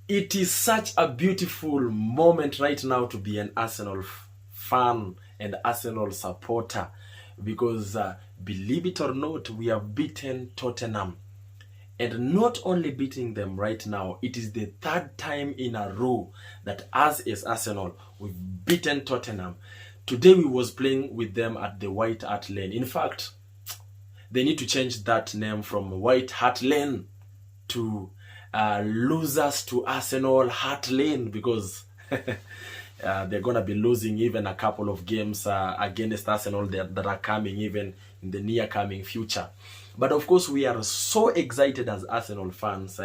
It is such a beautiful moment right now to be an Arsenal fan and Arsenal supporter because believe it or not, we have beaten Tottenham. And not only beating them right now, it is the third time in a row that us as Arsenal, we've beaten Tottenham. Today we was playing with them at the White Hart Lane. In fact, they need to change that name from White Hart Lane to losers to Arsenal Hart Lane because they're going to be losing even a couple of games against Arsenal that are coming even in the near coming future. But of course, we are so excited as Arsenal fans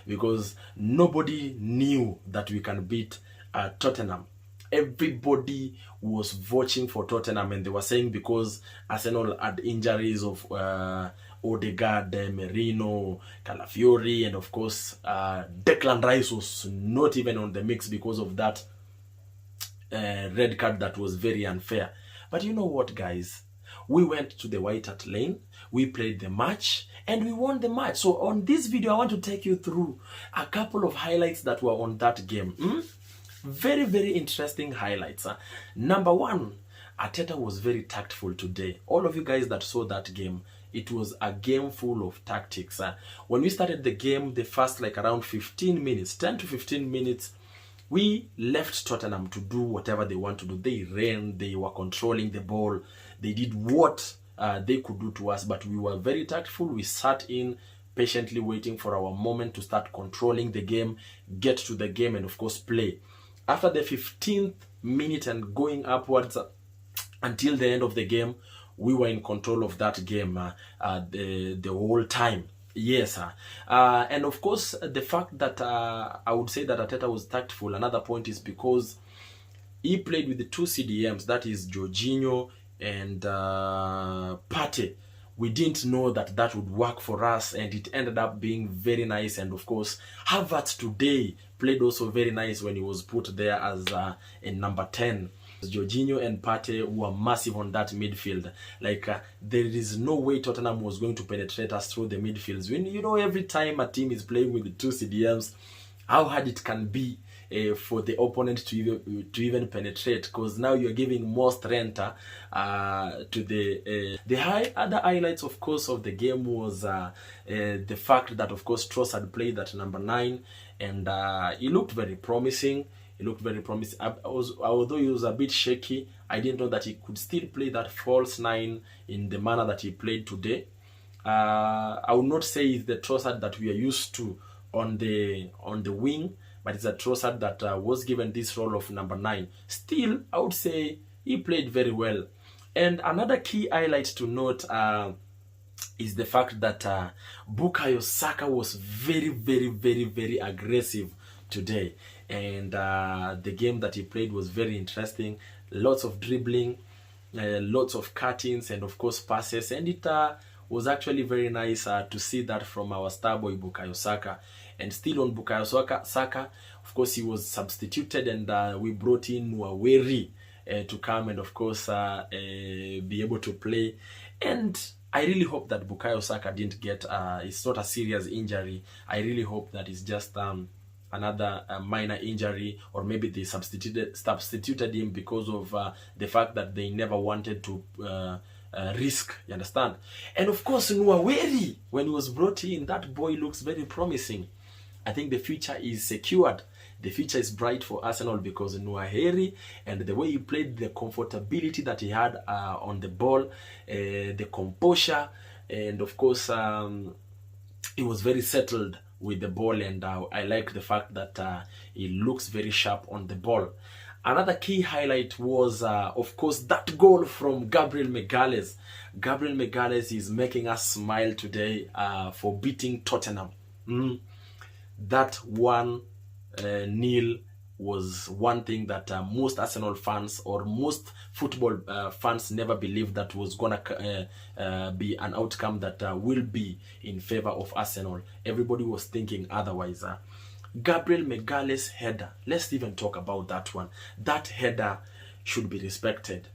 because nobody knew that we can beat Tottenham. Everybody was watching for Tottenham and they were saying because Arsenal had injuries of Odegaard, Merino, Calafiori, and of course Declan Rice was not even on the mix because of that red card that was very unfair. But you know what, guys? We went to the White Hart Lane, we played the match, and we won the match. So on this video, I want to take you through a couple of highlights that were on that game. Very, very interesting highlights. Number one, Arteta was very tactful today. All of you guys that saw that game, it was a game full of tactics. When we started the game, the first around 15 minutes, 10 to 15 minutes, we left Tottenham to do whatever they want to do. They ran, they were controlling the ball, they did what they could do to us, but we were very tactful. We sat in, patiently waiting for our moment to start controlling the game, get to the game, and of course play. After the 15th minute and going upwards until the end of the game, we were in control of that game the whole time. Yes, and of course, the fact that I would say that Arteta was tactful, another point is because he played with the two CDMs, that is Jorginho and Partey. We didn't know that that would work for us, and it ended up being very nice. And of course, Havertz today played also very nice when he was put there as in number 10. Jorginho and Partey were massive on that midfield. There is no way Tottenham was going to penetrate us through the midfields. When you know every time a team is playing with the two CDMs, how hard it can be for the opponent to even penetrate, because now you're giving more strength to the other highlights, of course, of the game was the fact that, of course, Trossard played at number 9, and he looked very promising. Although he was a bit shaky, I didn't know that he could still play that false 9 in the manner that he played today. I would not say it's the Trossard that we are used to on the wing, but it's a Trossard that was given this role of number 9. Still, I would say he played very well. And another key highlight to note is the fact that Bukayo Saka was very, very, very, very aggressive today. And the game that he played was very interesting. Lots of dribbling, lots of cuttings, and of course passes. And it was actually very nice to see that from our star boy Bukayo Saka. And still on Bukayo Saka, of course, he was substituted, and we brought in Nwaweri to come and, of course, be able to play. And I really hope that Bukayo Saka didn't get, it's not a serious injury. I really hope that it's just another minor injury, or maybe they substituted him because of the fact that they never wanted to risk, you understand? And of course, Nwaweri, when he was brought in, that boy looks very promising. I think the future is secured. The future is bright for Arsenal because Nwaweri, and the way he played, the comfortability that he had on the ball, the composure, and of course, he was very settled with the ball, and I like the fact that he looks very sharp on the ball. Another key highlight was, of course, that goal from Gabriel Magalhaes. Gabriel Magalhaes is making us smile today for beating Tottenham. That 1-0 was one thing that most Arsenal fans or most football fans never believed that was gonna be an outcome that will be in favor of Arsenal. Everybody was thinking otherwise. Gabriel Magalhaes' header, let's even talk about that one. That header should be respected.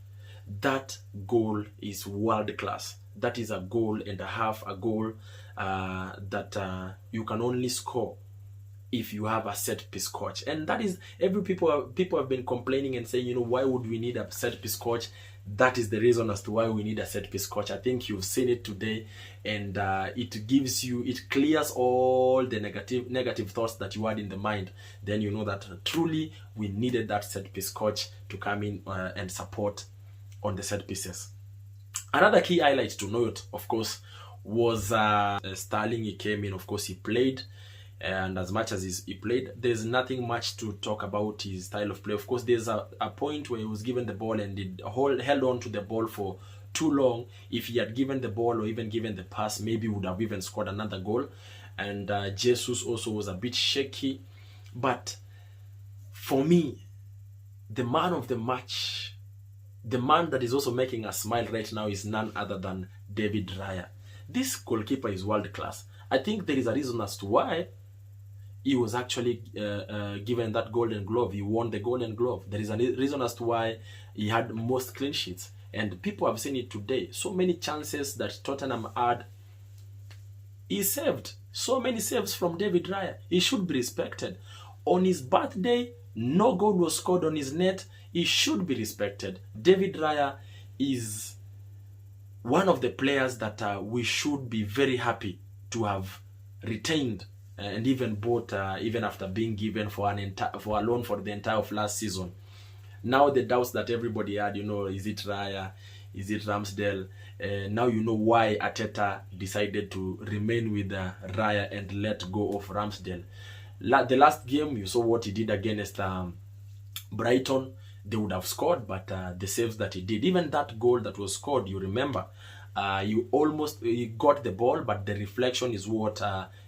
That goal is world class. That is a goal and a half, a goal that you can only score if you have a set piece coach. And that is, people have been complaining and saying, why would we need a set piece coach? That is the reason as to why we need a set piece coach. I think you've seen it today, and it clears all the negative thoughts that you had in the mind. Then you know that truly we needed that set piece coach to come in and support on the set pieces. Another key highlight to note, of course, was Sterling. He came in, of course, he played. And as much as he played, there's nothing much to talk about his style of play. Of course, there's a point where he was given the ball and held on to the ball for too long. If he had given the ball or even given the pass, maybe he would have even scored another goal. And Jesus also was a bit shaky. But for me, the man of the match, the man that is also making us smile right now, is none other than David Raya. This goalkeeper is world class. I think there is a reason as to why he was actually given that golden glove. He won the golden glove. There is a reason as to why he had most clean sheets. And people have seen it today. So many chances that Tottenham had, he saved. So many saves from David Raya. He should be respected. On his birthday, no goal was scored on his net. He should be respected. David Raya is one of the players that we should be very happy to have retained and even bought, even after being given for a loan for the entire of last season. Now the doubts that everybody had, is it Raya, is it Ramsdale? Now you know why Arteta decided to remain with Raya and let go of Ramsdale. The last game, you saw what he did against Brighton. They would have scored, but the saves that he did, even that goal that was scored, you remember, he got the ball, but the reflection is what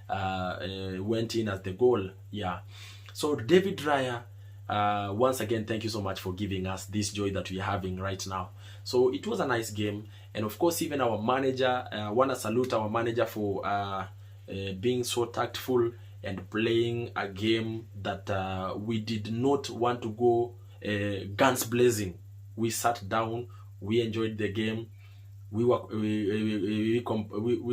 went in as the goal. Yeah. So David Raya, once again, thank you so much for giving us this joy that we're having right now. So it was a nice game, and of course, even our manager, I want to salute our manager for being so tactful and playing a game that we did not want to go guns blazing. We sat down, we enjoyed the game, we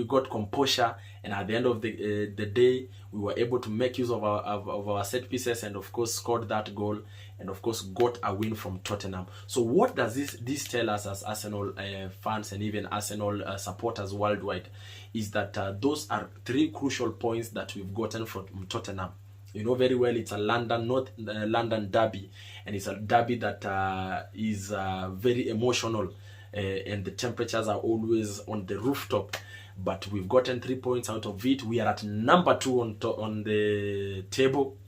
got composure, and at the end of the day, we were able to make use of our set pieces, and of course scored that goal, and of course got a win from Tottenham. So what does this tell us as Arsenal fans and even Arsenal supporters worldwide? Is that those are three crucial points that we've gotten from Tottenham. You know very well it's a London Debby, and it's a derby that is very emotional, and the temperatures are always on the rooftop. But we've gotten 3 points out of it. We are at number 2 on the table,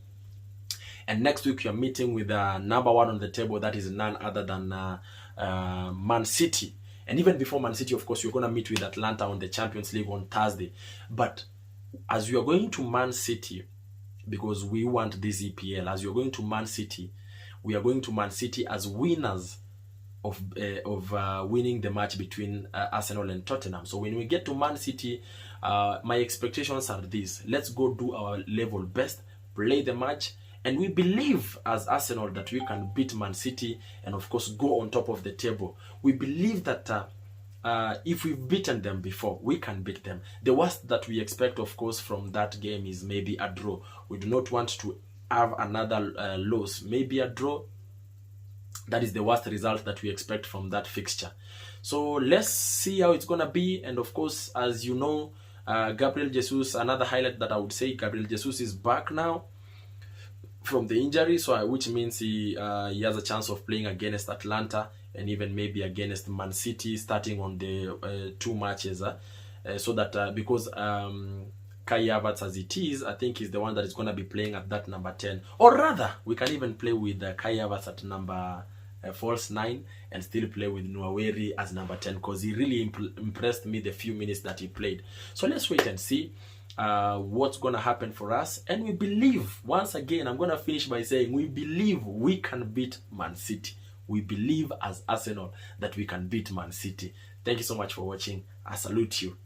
and next week we are meeting with number 1 on the table. That is none other than Man City. And even before Man City, of course, we're going to meet with Atlanta on the Champions League on Thursday. But as we are going to Man City, because we want this EPL, as you're going to Man City, we are going to Man City as winners of winning the match between Arsenal and Tottenham. So when we get to Man City, my expectations are this: let's go do our level best, play the match, and we believe as Arsenal that we can beat Man City and of course go on top of the table. We believe that if we've beaten them before, we can beat them. The worst that we expect, of course, from that game is maybe a draw. We do not want to have another loss. Maybe a draw. That is the worst result that we expect from that fixture. So let's see how it's going to be. And of course, as you know, Gabriel Jesus, another highlight that I would say, Gabriel Jesus is back now from the injury, so which means he has a chance of playing against Atlanta and even maybe against Man City, starting on the 2 matches. So that because Kai Havertz, as it is, I think is the one that is going to be playing at that number 10. Or rather, we can even play with Kai Havertz at number false 9 and still play with Nwaweri as number 10, because he really impressed me the few minutes that he played. So let's wait and see what's going to happen for us. And we believe, once again, I'm going to finish by saying we believe we can beat Man City. We believe as Arsenal that we can beat Man City. Thank you so much for watching. I salute you.